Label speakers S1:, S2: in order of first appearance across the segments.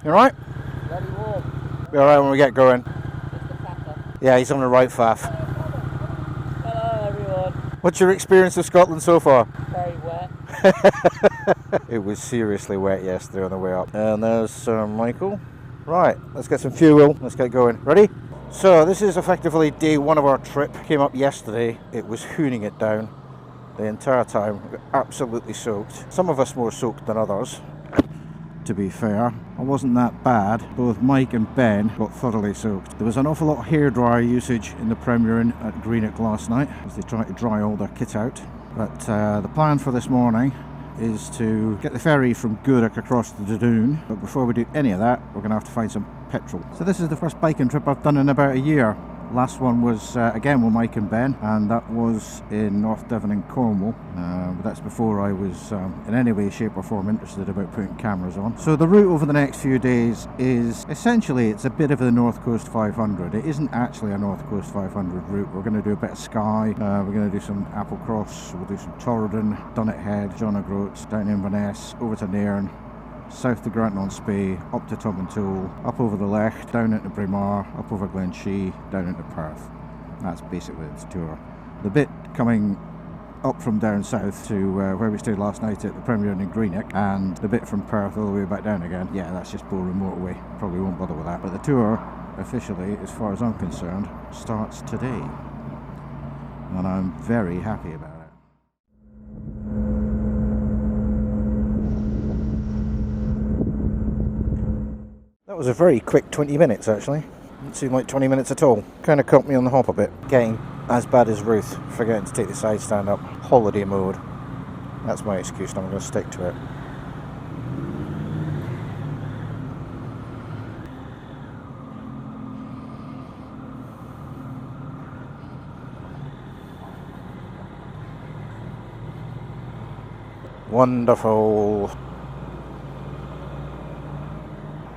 S1: You alright?
S2: Very warm.
S1: Be alright when we get going.
S2: Mr. Papa.
S1: Yeah, he's on the right faff.
S2: Hello everyone.
S1: What's your experience of Scotland so far?
S2: Very wet.
S1: It was seriously wet yesterday on the way up. And there's Michael. Right, let's get some fuel. Let's get going. Ready? So this is effectively day one of our trip. Came up yesterday. It was hooning it down the entire time. We got absolutely soaked. Some of us more soaked than others. To be fair, it wasn't that bad. Both Mike and Ben got thoroughly soaked. There was an awful lot of hairdryer usage in the Premier Inn at Greenock last night as they tried to dry all their kit out. But the plan for this morning is to get the ferry from Greenock across the Doon. But before we do any of that, we're going to have to find some petrol. So this is the first biking trip I've done in about a year. Last one was again with Mike and Ben, and that was in North Devon and Cornwall, but that's before I was in any way, shape or form interested about putting cameras on. So the route over the next few days is essentially, it's a bit of the North Coast 500. It isn't actually a North Coast 500 route. We're going to do a bit of Skye, we're going to do some Applecross, we'll do some Torridon, Dunnet Head, John O'Groats, down Inverness, over to Nairn, south to Granton-on-Spey, up to Tubmantoul, up over the Lech, down into Braemar, up over Glenshee, down into Perth. That's basically its tour. The bit coming up from down south to where we stayed last night at the Premier Inn in Greenock, and the bit from Perth all the way back down again, yeah, that's just boring motorway. Probably won't bother with that. But the tour, officially, as far as I'm concerned, starts today. And I'm very happy about it. That was a very quick 20 minutes actually. Didn't seem like 20 minutes at all. Kind of caught me on the hop a bit. Getting as bad as Ruth, forgetting to take the side stand up. Holiday mode. That's my excuse and I'm going to stick to it. Wonderful.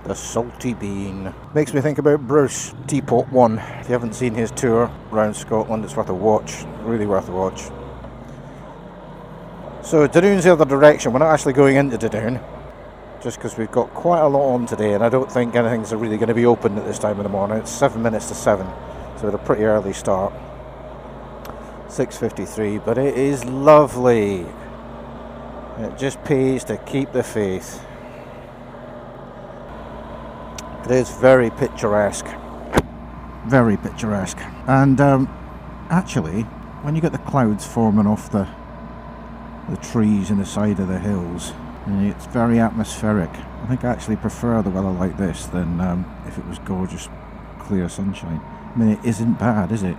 S1: The Salty Bean. Makes me think about Bruce, Teapot 1. If you haven't seen his tour around Scotland, it's worth a watch. Really worth a watch. So Doon's the other direction. We're not actually going into Doon, just because we've got quite a lot on today, and I don't think anything's really going to be open at this time of the morning. It's 7 minutes to 7, so it's a pretty early start. 6:53, but it is lovely. It just pays to keep the faith. It is very picturesque. Very picturesque. And actually, when you get the clouds forming off the trees in the side of the hills, it's very atmospheric. I think I actually prefer the weather like this than if it was gorgeous, clear sunshine. I mean, it isn't bad, is it?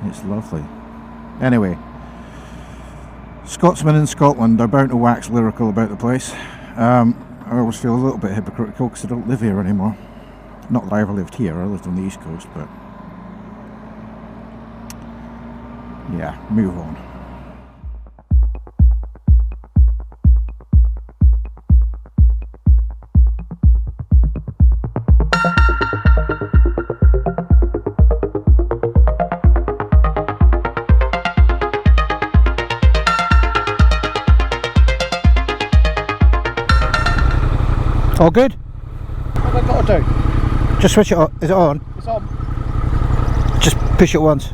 S1: It's lovely. Anyway, Scotsmen in Scotland are bound to wax lyrical about the place. I always feel a little bit hypocritical because I don't live here anymore. Not that I ever lived here, I lived on the East Coast, but yeah, move on. All good?
S2: What have I got to do?
S1: Just switch it on. Is it on?
S2: It's on.
S1: Just push it once.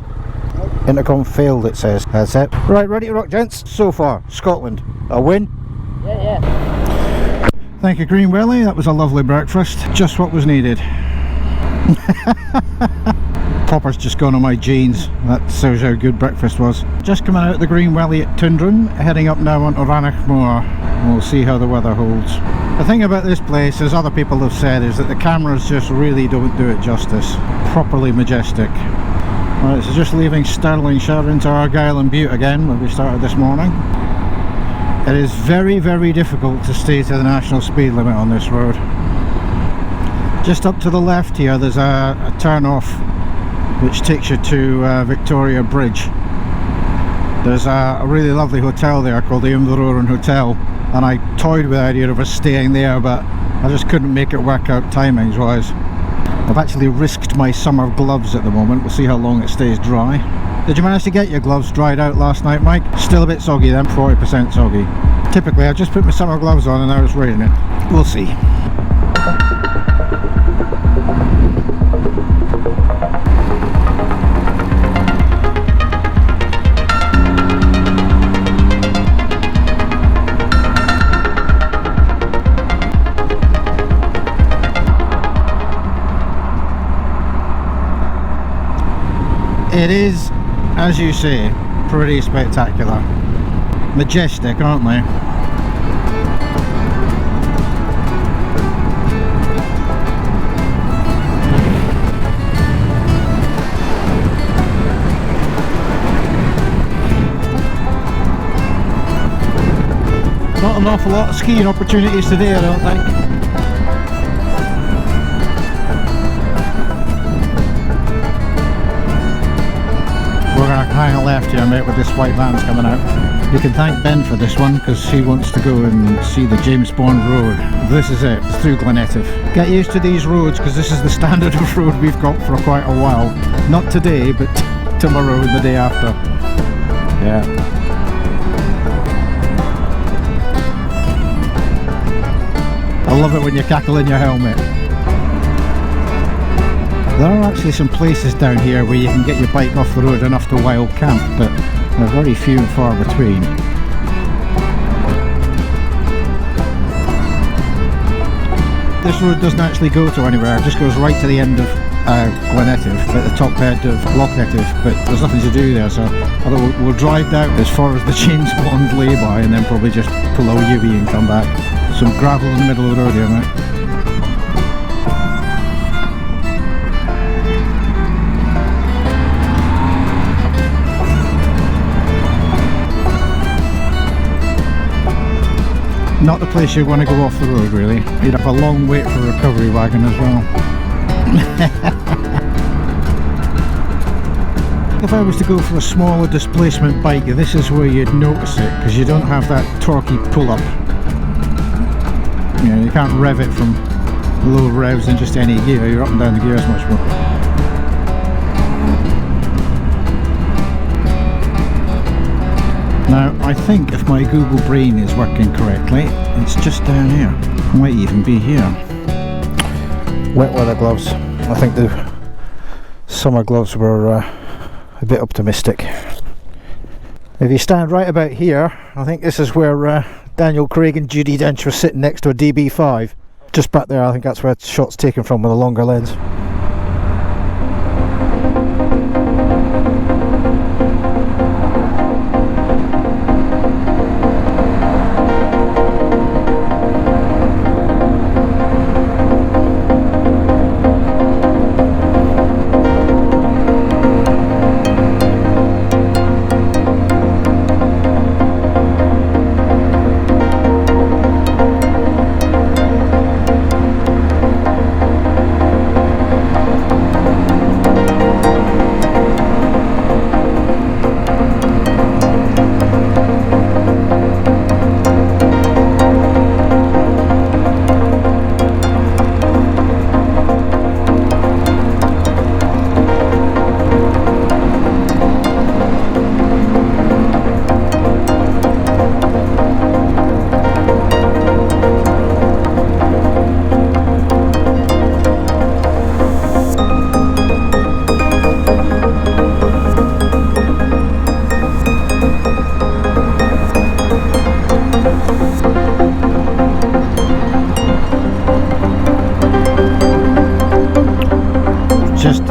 S1: Nope. Intercom failed, it says. That's it. Right, ready to rock, gents. So far, Scotland. A win?
S2: Yeah.
S1: Thank you, Green Welly. That was a lovely breakfast. Just what was needed. Popper's just gone on my jeans. That shows how good breakfast was. Just coming out of the Green Welly at Tundrum, heading up now onto Rannoch Moor. We'll see how the weather holds. The thing about this place, as other people have said, is that the cameras just really don't do it justice. Properly majestic. Right, so just leaving Stirlingshire into Argyll and Bute again, where we started this morning. It is very, very difficult to stay to the national speed limit on this road. Just up to the left here, there's a turn off which takes you to Victoria Bridge. There's a really lovely hotel there called the Inveroran Hotel, and I toyed with the idea of us staying there, but I just couldn't make it work out timings wise. I've actually risked my summer gloves at the moment. We'll see how long it stays dry. Did you manage to get your gloves dried out last night, Mike? Still a bit soggy then, 40% soggy. Typically I just put my summer gloves on and now it's raining. We'll see. It is, as you say, pretty spectacular. Majestic, aren't they? Not an awful lot of skiing opportunities today, I don't think. We're going to hang a left here, mate, with this white van's coming out. You can thank Ben for this one because he wants to go and see the James Bond road. This is it, it's through Glenetiv. Get used to these roads because this is the standard of road we've got for quite a while. Not today, but tomorrow and the day after. Yeah. I love it when you cackle in your helmet. There are actually some places down here where you can get your bike off the road enough to wild camp, but they're very few and far between. This road doesn't actually go to anywhere, it just goes right to the end of Glenetiv, at the top end of Lochnetiv, but there's nothing to do there, so we'll drive down as far as the James Bond lay-by and then probably just pull a U-V and come back. Some gravel in the middle of the road here, mate. Not the place you want to go off the road, really. You'd have a long wait for a recovery wagon as well. If I was to go for a smaller displacement bike, this is where you'd notice it, because you don't have that torquey pull-up. You know, you can't rev it from low revs in just any gear. You're up and down the gears much more. Now, I think if my Google brain is working correctly, it's just down here. It might even be here. Wet weather gloves. I think the summer gloves were a bit optimistic. If you stand right about here, I think this is where Daniel Craig and Judi Dench were sitting next to a DB5. Just back there, I think that's where the shot's taken from with a longer lens.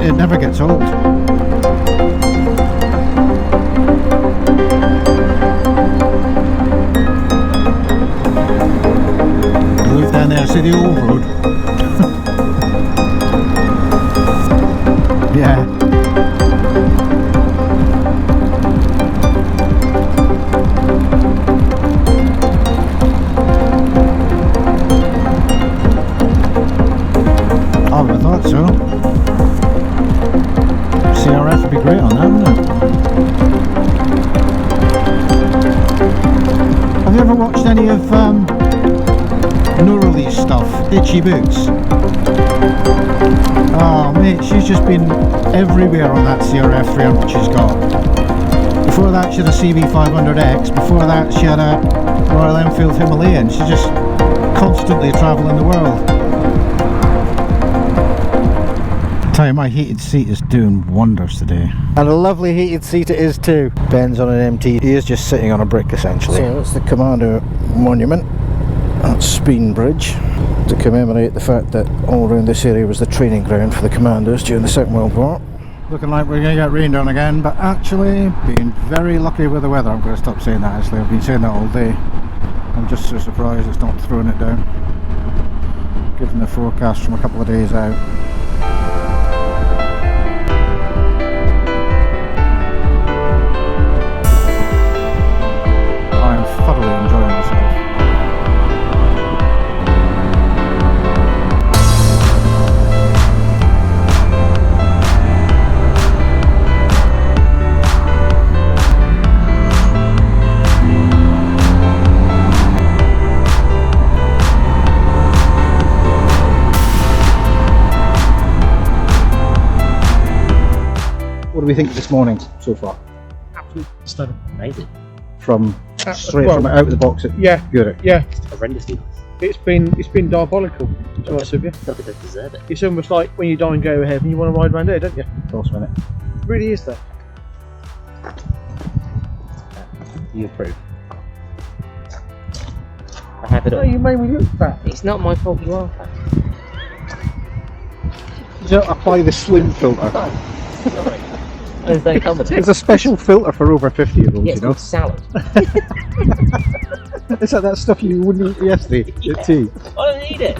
S1: It never gets old. Look down there, see the old road? Yeah. I would have thought so. CRF would be great on that, wouldn't it? Have you ever watched any of Noraly's stuff? Itchy Boots? Oh mate, she's just been everywhere on that CRF 300 she's got. Before that she had a CB500X, before that she had a Royal Enfield Himalayan. She's just constantly travelling the world. Tell you, my heated seat is doing wonders today. And a lovely heated seat it is too. Ben's on an MT, he is just sitting on a brick essentially. So that's the Commando Monument at Speen Bridge, to commemorate the fact that all around this area was the training ground for the commandos during the Second World War. Looking like we're going to get rained on again, but actually being very lucky with the weather. I'm going to stop saying that actually, I've been saying that all day. I'm just so surprised it's not throwing it down, given the forecast from a couple of days out. I'm thoroughly enjoying myself. What do we think of this morning so far?
S3: Absolutely stunning.
S2: Amazing.
S1: From straight from out of the box at
S3: Yeah,
S1: Bealach.
S3: yeah.
S2: Horrendously nice.
S3: It's been diabolical, to be honest with you.
S2: Not that they deserve it.
S3: It's almost like when you die and go ahead and you want to ride around here, don't you?
S1: Of course, minute.
S3: It really is that.
S2: You approve. I have it
S3: No,
S2: all.
S3: you made me look fat.
S2: It's not my fault you are fat.
S1: You don't apply the slim filter.
S2: Sorry. There's no come with
S1: There's
S2: it.
S1: a special filter for over 50-year-olds,
S2: Yeah,
S1: you
S2: it's
S1: know.
S2: called salad.
S1: It's like that stuff you wouldn't eat yesterday
S2: Yeah.
S1: at tea.
S2: I don't need it.